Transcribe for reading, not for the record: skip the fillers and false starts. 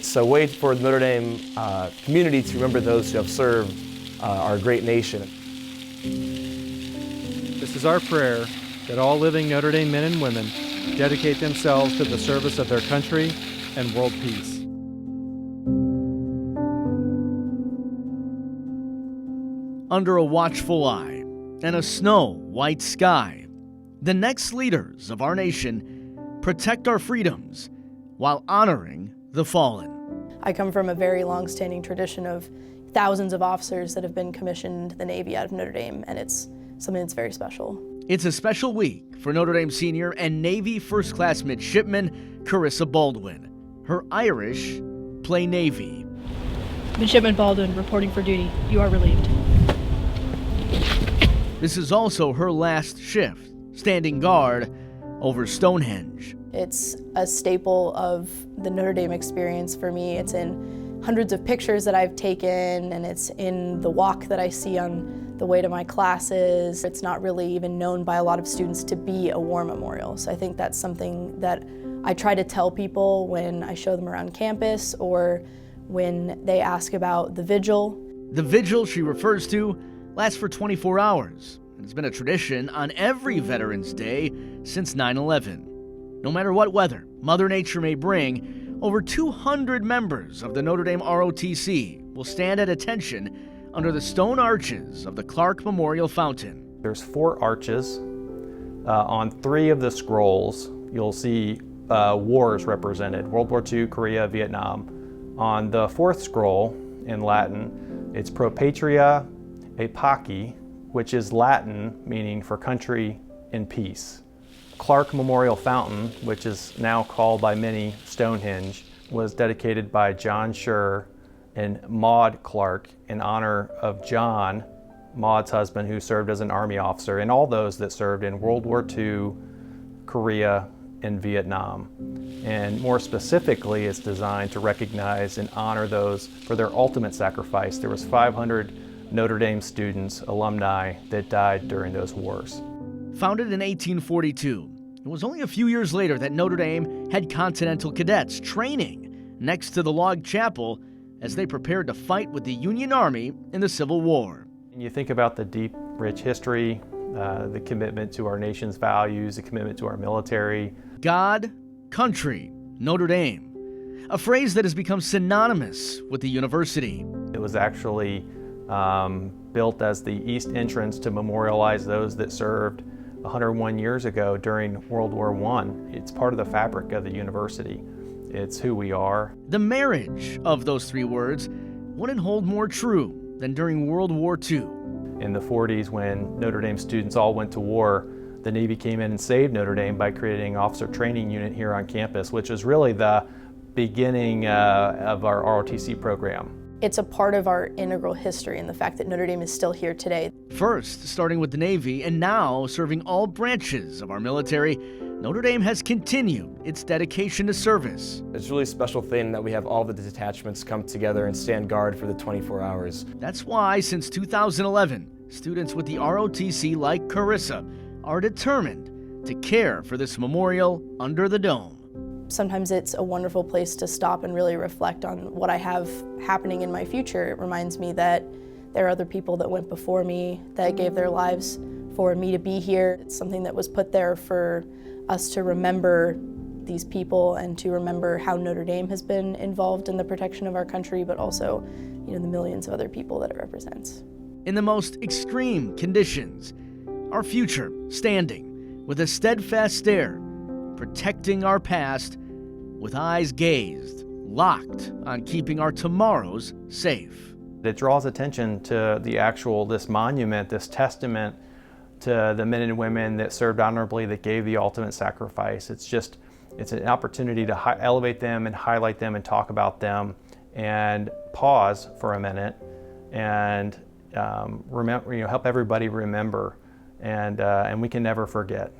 It's a way for the Notre Dame community to remember those who have served our great nation. This is our prayer that all living Notre Dame men and women dedicate themselves to the service of their country and world peace. Under a watchful eye and a snow-white sky, the next leaders of our nation protect our freedoms while honoring the fallen. I come from a very long-standing tradition of thousands of officers that have been commissioned to the Navy out of Notre Dame, and it's something that's very special. It's a special week for Notre Dame senior and Navy First Class Midshipman Carissa Baldwin. Her Irish play Navy. Midshipman Baldwin reporting for duty. You are relieved. This is also her last shift, standing guard over Stonehenge. It's a staple of the Notre Dame experience for me. It's in hundreds of pictures that I've taken, and it's in the walk that I see on the way to my classes. It's not really even known by a lot of students to be a war memorial. So I think that's something that I try to tell people when I show them around campus or when they ask about the vigil. The vigil she refers to lasts for 24 hours. It's been a tradition on every Veterans Day since 9/11. No matter what weather Mother Nature may bring, over 200 members of the Notre Dame ROTC will stand at attention under the stone arches of the Clarke Memorial Fountain. There's 4 arches. On 3 of the scrolls, you'll see wars represented: World War II, Korea, Vietnam. On the 4th scroll in Latin, it's Pro Patria et Paci, which is Latin meaning for country in peace. Clarke Memorial Fountain, which is now called by many Stonehenge, was dedicated by John Schur and Maud Clarke in honor of John, Maud's husband, who served as an Army officer, and all those that served in World War II, Korea, and Vietnam. And more specifically, it's designed to recognize and honor those for their ultimate sacrifice. There was 500 Notre Dame students, alumni, that died during those wars. Founded in 1842, it was only a few years later that Notre Dame had Continental cadets training next to the log chapel as they prepared to fight with the Union Army in the Civil War. And you think about the deep, rich history, the commitment to our nation's values, the commitment to our military. God, country, Notre Dame, a phrase that has become synonymous with the university. It was actually built as the east entrance to memorialize those that served 101 years ago during World War I. It's part of the fabric of the university. It's who we are. The marriage of those 3 words wouldn't hold more true than during World War II. In the 40s, when Notre Dame students all went to war, the Navy came in and saved Notre Dame by creating an officer training unit here on campus, which is really the beginning of our ROTC program. It's a part of our integral history and the fact that Notre Dame is still here today. First, starting with the Navy, and now serving all branches of our military, Notre Dame has continued its dedication to service. It's a really special thing that we have all the detachments come together and stand guard for the 24 hours. That's why, since 2011, students with the ROTC, like Carissa, are determined to care for this memorial under the dome. Sometimes it's a wonderful place to stop and really reflect on what I have happening in my future. It reminds me that there are other people that went before me that gave their lives for me to be here. It's something that was put there for us to remember these people and to remember how Notre Dame has been involved in the protection of our country, but also, the millions of other people that it represents. In the most extreme conditions, our future standing with a steadfast stare, protecting our past with eyes gazed, locked on keeping our tomorrows safe. It draws attention to this monument, this testament to the men and women that served honorably, that gave the ultimate sacrifice. It's an opportunity to elevate them and highlight them and talk about them and pause for a minute and remember, help everybody remember, and we can never forget.